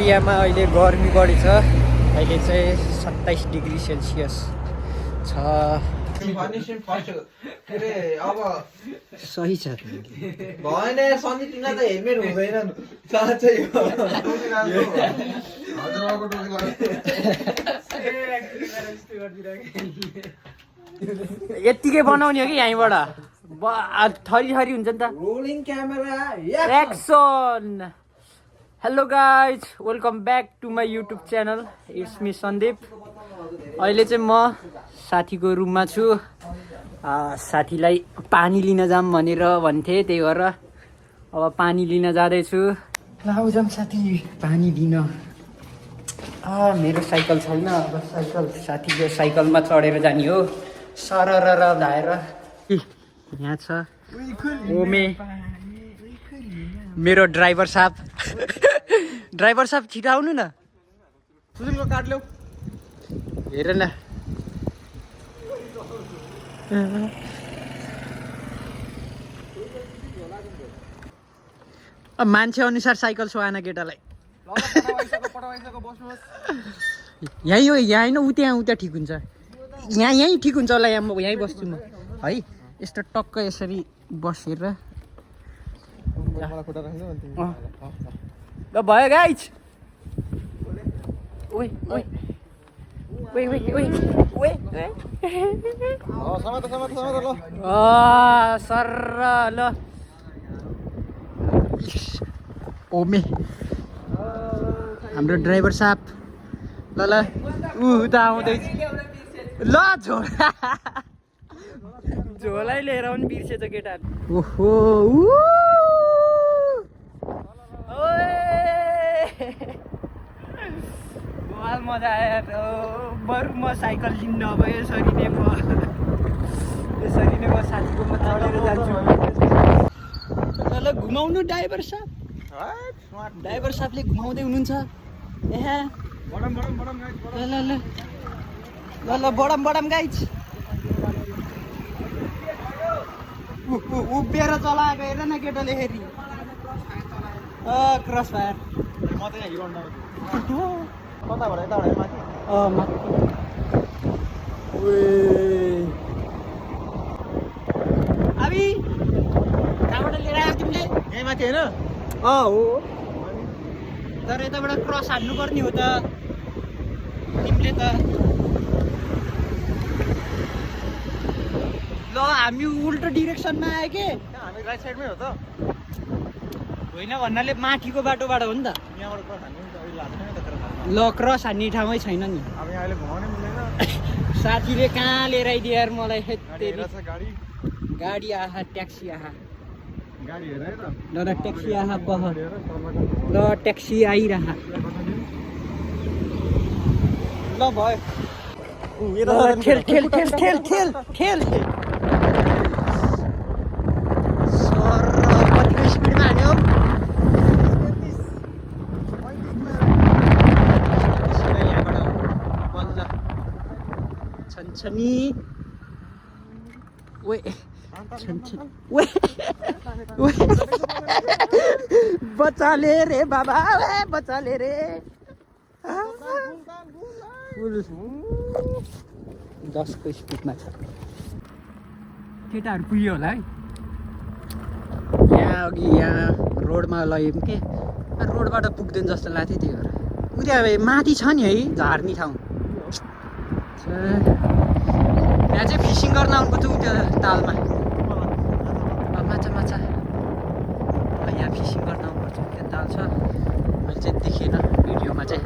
एरियामा अहिले गर्मी बढी छ। अहिले चाहिँ 27 डिग्री सेल्सियस छ। सही छ भएन सन्धि तिमीलाई त हेलमेट हुँदैन साँच्चै हो। यत्तिकै बनाउने हो कि यहीँबाट थरी थरी हुन्छ नि त। Rolling camera action. Hello guys, welcome back to my YouTube channel. It's me Sandeep. अहिले चाहिँ म साथीको रुममा छु। साथीलाई पानी लिन जाऊँ भनेर भन्थे, त्यही भएर अब पानी लिन जाँदैछु। लाउ जाऊँ साथी पानी लिन। मेरो साइकल छैन, अब साथीको साइकलमा चढेर जाने हो। सरर धाएर यहाँ छ ओमे, मेरो ड्राइभर साहब। ड्राइभर साहब छिटो आउनु न। सुजुलको काट ल्याऊ। हेर न मान्छे अनुसार साइकल सुहाएन केटालाई। यहीँ हो, यहाँ होइन, उता ठिक हुन्छ। यहीँ ठिक हुन्छ होला। यहाँ म यहीँ बस्छु म है। यस्तो टक्क यसरी बसेर ल भयो गाइज। ओइ ओइ ओइ ओइ ओइ ओइ सर ल ओमे हाम्रो ड्राइभर साहब। ल ल उता आउँदैछ। ल झोला झोलै लिएर पनि बिर्सेछ केटा। ओहो बहुत मजा आयो। बरु म साइकल लिन्न अब। यसरी नै म साथीकोमा चढेर जान्छु। ल घुमाउनु ड्राइभर साहब। ड्राइभर साहबले घुमाउँदै हुनुहुन्छ। ए ल बडम गाइज। उभिएर चलाएको हेर न केटाले फेरि। क्रस फायर अभी कहाँबाट लिएर आयो तिमीले? यहीँ माथि होइन? हो, तर यताबाट क्रस हान्नु पर्ने हो त तिमीले त। ल हामी उल्टो डिरेक्सनमा आयो के? हामी राइट साइडमै हो त। होइन भन्नाले माथिको बाटोबाट हो नि त। यहाँबाट क्रस हान्नु नि त, अहिले लाग्छ नि त तर। ल क्रस हान्ने ठाउँमै छैन नि। अब यहाँ अहिले घुमाउनै मिल्दैन। साथीले कहाँ लिएर आइदियो यार मलाई। गाडी गाडी आहा, ट्याक्सी आहा। गाडी हेर है त। ल ट्याक्सी आहा बह। ल ट्याक्सी आइरहा। ल भयो। ठेल ठेल ठेल ठेल ठेल ठेल। सर कतिको स्पिडमा हान्यो? छन्छनी ओए छन्छनी ओए ओए बचाले रे बाबा, बचाले रे। 10 को स्पिडमा छ। केटाहरू पुग्यो होला है। यहाँ अघि यहाँ रोडमा लग्यौँ के, रोडबाट पुग्दैन जस्तो लाग्थ्यो। त्यही भएर उता माथि छ नि है झार्ने ठाउँ। यहाँ चाहिँ फिसिङ गर्न आउनुपर्छ उता तालमा। माछा यहाँ फिसिङ गर्न आउनुपर्छ। त्यहाँ ताल छ, मैले चाहिँ देखेन भिडियोमा चाहिँ।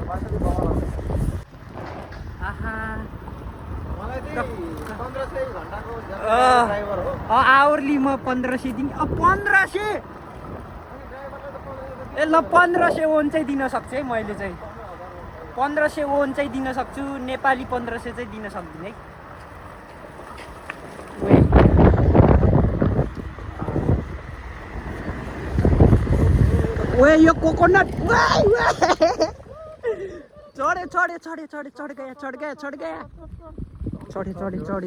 आवरली म 1500 दिन। 1500 ए ल 1500 ओन चाहिँ दिन सक्छु है मैले चाहिँ। 1500 ओन चाहिँ दिन सक्छु। नेपाली 1500 चाहिँ दिन सक्दिनँ है। ओए यो कोकोनट चढे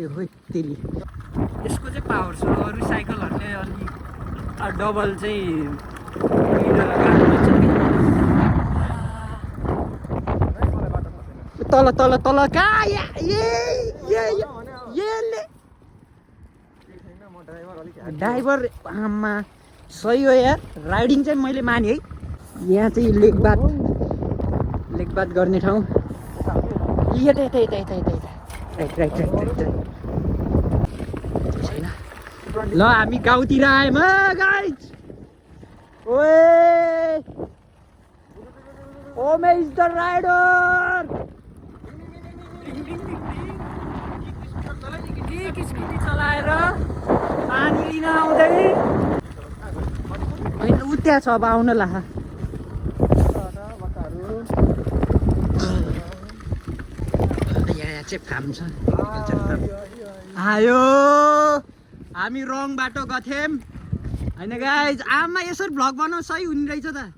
हो तेली। यसको चाहिँ पावर छ। अरू साइकलहरूले अलि डबल चाहिँ तल तल तल कहाँ यसले ड्राइभर आमा सही हो यार राइडिङ चाहिँ मैले माने है यहाँ चाहिँ लेकबात गर्ने ठाउँ यता यता यता यता यता राइट राइट राइट राइट छैन ल हामी गाउँतिर आयौँ गाइज ओए ओमे इज द राइडर स्कुटी चलाएर पानी लिन आउँदै होइन उ त्यहाँ छ अब आउन ला यहाँ चाहिँ फार्म छ आयो हामी रङ बाटो गथ्यौँ होइन गाइज आमा यसरी भ्लग बनाउ सही हुने रहेछ त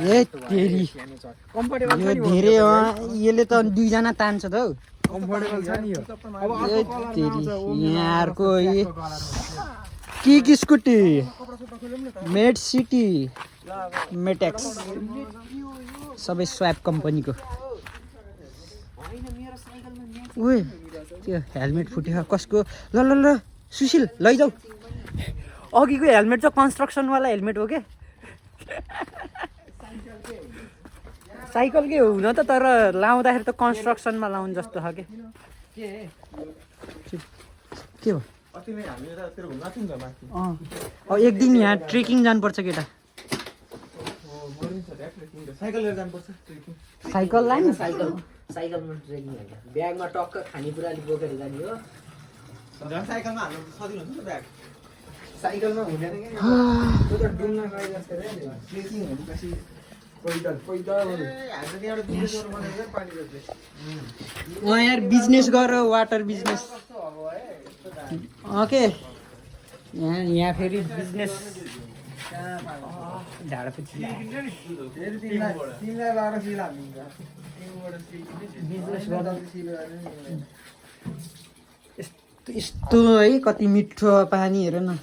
ए तेरी यो धेरै यसले त दुईजना तान्छ त हौ कम्फर्टेबल छ नि यो यहाँहरूको किक स्कुटी मेड सिटी मेटेक्स सबै स्वाप कम्पनीको ओए त्यो हेलमेट फुट्यो कसको ल ल ल सुशील लैजाऊ अघिको हेलमेट चाहिँ कन्स्ट्रक्सनवाला हेलमेट हो क्या साइकलकै हो हुन त तर लाउँदाखेरि त कन्स्ट्रक्सनमा लाउनु जस्तो छ के हो एक दिन यहाँ ट्रेकिङ जानुपर्छ केटा साइकल लाने साइकलमा ट्रेकिङ होइन ब्यागमा टक्क खानेकुराले बोकेर जाने हो साइकलमा हाल्नु सजिलो हुन्छ ब्याग साइकलमा हुँदैन के त्यो त डुल्न गए जस्तो रे ट्रेकिङ हुन्छ पछि पैदल हाम्रो त्यहाँबाट बिजनेस बनाएर पानी जस्तै यार बिजनेस गर वाटर बिजनेस ओके यहाँ फेरि बिजनेस ढाडापछि तिमीलाई लाएर सिल हाल्नुहुन्छ बिजनेस गर्दा यस्तो है कति मिठो पानी हेर न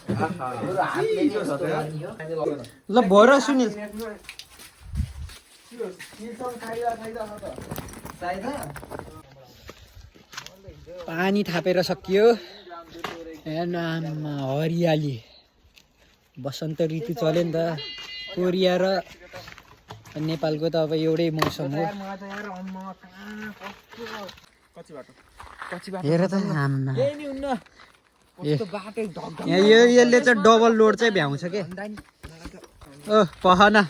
ल भर सुनिल पानी थापेर सकियो हरियाली बसन्त ऋतु चल्यो नि त कोरिया र नेपालको त अब एउटै मौसम हो हेर त आम्मा यसले चाहिँ डबल लोड चाहिँ भ्याउँछ के ओ पह न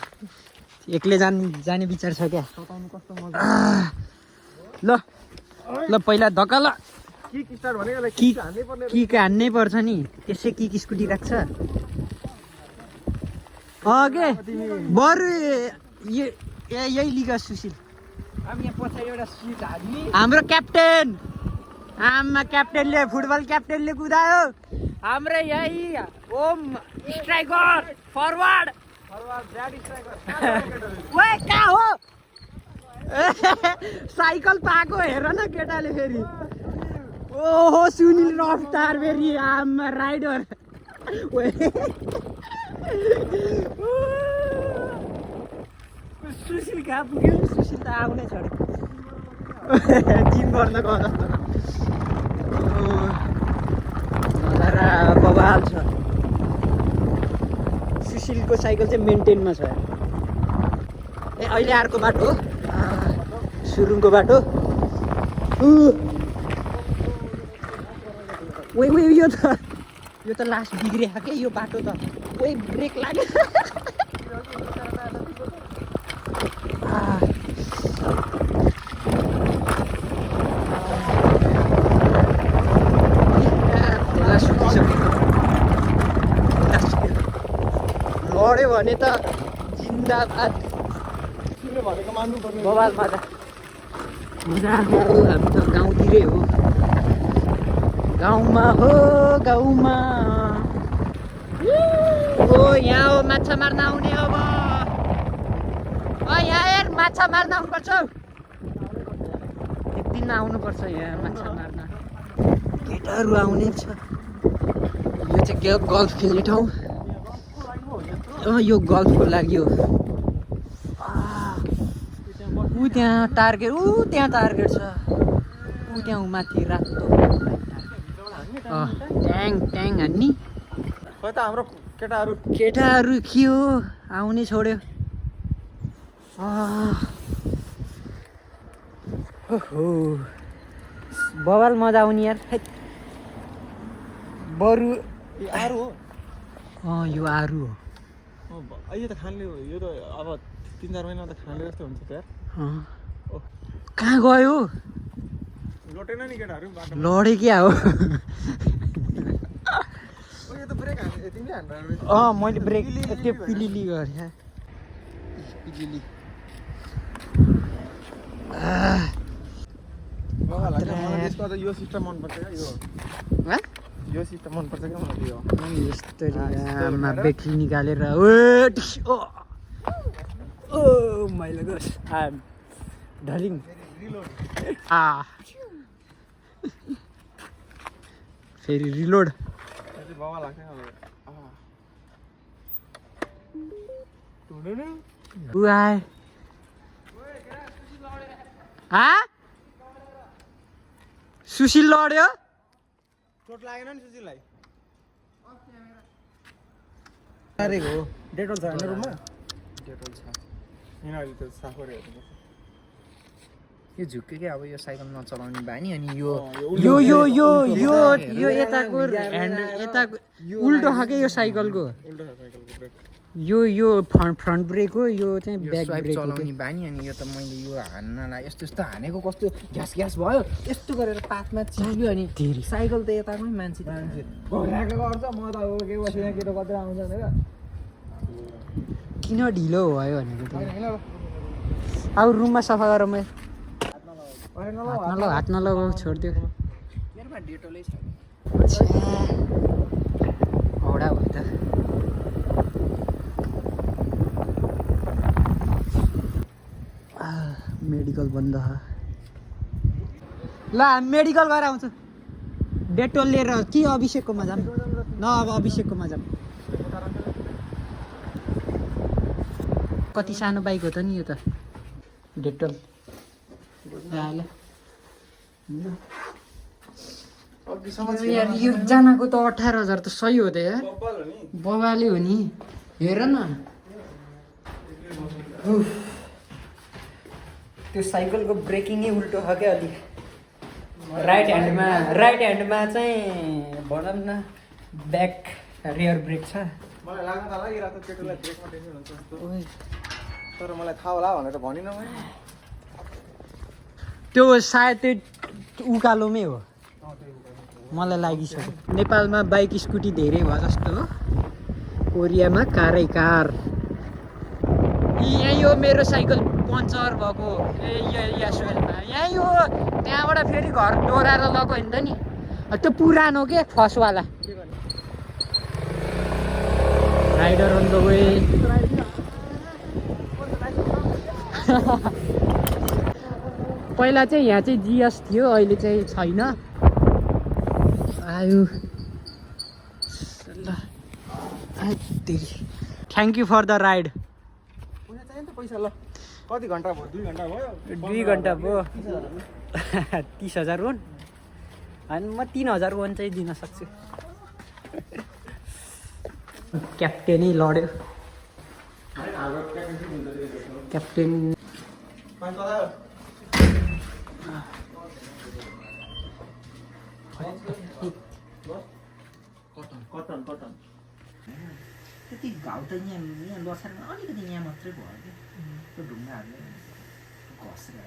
एक्लै जाने विचार छ क्या ल ल पहिला धक्का ल किक हान्नै पर्छ नि त्यसै किक स्कुटी राख्छ के बरु यही लिग सुशील हाम्रो क्याप्टेन आमा क्याप्टेनले फुटबल क्याप्टेनले कुदायो हाम्रो यही ओम स्ट्राइकर फरवार्ड कहाँ हो साइकल पाएको हेर न केटाले फेरि ओहो सुनिल रफ्तार फेरि आमा राइडर सुशील कहाँ पुग्यो सुशील त आउनै छोड्यो जिम गर्न गयो जस्तो बवाल छ सुशीलको साइकल चाहिँ मेन्टेनमा छ ए अहिले अर्को बाटो हो सुरुङको बाटो यो त लास्ट बिग्रियो के यो बाटो त ओइ ब्रेक लाग्यो लड्यो भने त जिन्दाबाद बवाल मजा हामी त गाउँतिरै हो गाउँमा हो गाउँमा ओ यहाँ हो माछा मार्न आउने अब यहाँ यार माछा मार्न आउनुपर्छ एक दिन आउनुपर्छ यहाँ माछा मार्न केटाहरू आउने छ यो चाहिँ गल्फ खेल्ने ठाउँ यो गल्फको लागि हो त्यहाँ टार्गेट छ ऊ त्यहाँ माथि रातो ट्याङ हान्ने खोइ त हाम्रो केटाहरू केटाहरू के हो आउनै छोड्यो ओहो बवाल मजा आउने यार बरु आरू हो यो आरू हो यो त खानले हो यो त अब 3-4 महिना त खानले जस्तो हुन्छ त यार कहाँ गयो लोटेन नि केटाहरू बाटो लडे क्या हो यो त ब्रेक हान्छ तिमीले हान्नु मैले ब्रेक त्यो पिलिली गरेँ पिलिली यो सिस्टम मनपर्छ क्या यो सिस्टम मनपर्छ क्या मलाई यो यस्तो ब्याट्री निकालेर ओ मैले गस ढलिङ फेरि रिलोड बाबा लाग्छ ऊ आए सुशील लड्यो चोट लागेन नि सुशीललाई हो डेटोल छ होइन रुममा डेटोल छ यहाँ अहिले त साफ गरेर हेर्नुपर्छ यो झुक्यो क्या अब यो साइकल नचलाउने बानी अनि यो यताको यताको उल्टो खाके यो साइकलको उल्टो छ साइकलको ब्रेक यो फ्रन्ट ब्रेक हो यो चाहिँ ब्याक स्वाइप ब्रेक हो चलाउने बानी अनि यो त मैले यो हान्नलाई यस्तो हानेको कस्तो ग्यास भयो यस्तो गरेर पातमा चिप्यो अनि साइकल त यतामै मान्छे घरको गर्छ म त अब के बस्यो यहाँ केटो कत्र आउँछ भनेर किन ढिलो भयो भनेको त अब रुममा सफा गर म हात नलगाऊ छोडिदियो मेरोमा डेटोलै छ औडा भयो त मेडिकल बन्द ल मेडिकल गएर आउँछु डेटोल लिएर कि अभिषेककोमा जाऊँ न अब अभिषेककोमा जाऊँ कति सानो बाइक हो त नि यो त डेटोल यार एकजनाको त 18,000 त सही हो त यार बबाले हो नि हेर न त्यो साइकलको ब्रेकिङै उल्टो छ क्या अलिक राइट ह्यान्डमा चाहिँ भनौँ न ब्याक रियर ब्रेक छ मलाई लाग्न त लागिरहेको छ केटोलाई ब्रेकमा टेन्सन हुन्छ जस्तो तर मलाई थाहा होला भनेर भनिनँ मैले त्यो सायद त्यो उकालोमै हो मलाई लागिसक्यो नेपालमा बाइक स्कुटी धेरै भयो जस्तो हो कोरियामा कारै कार यहीँ हो मेरो साइकल पङ्चर भएको यासुएलमा यहीँ हो त्यहाँबाट फेरि घर डोराएर लगेको होइन त नि त्यो पुरानो के फसवाला राइडर अन द वे पहिला चाहिँ यहाँ चाहिँ जिएस थियो अहिले चाहिँ छैन आयो ल thank you for the ride पैसा ल कति घन्टा भयो 2 घन्टा भयो 2 घन्टा भयो 30,000 वोन अनि म 3,000 वोन चाहिँ दिन सक्छु क्याप्टेनै लड्यो क्याप्टेन कटन त्यति घाउ त यहाँ लसारमा अलिकति यहाँ मात्रै भयो कि त्यो ढुङ्गाहरूले घसेर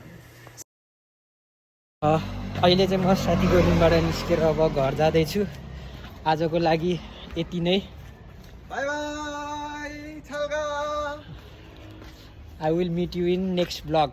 अहिले चाहिँ म साथीको रुमबाट निस्केर अब घर जाँदैछु आजको लागि यति नै बाई बाई छल्का I will meet you in next vlog.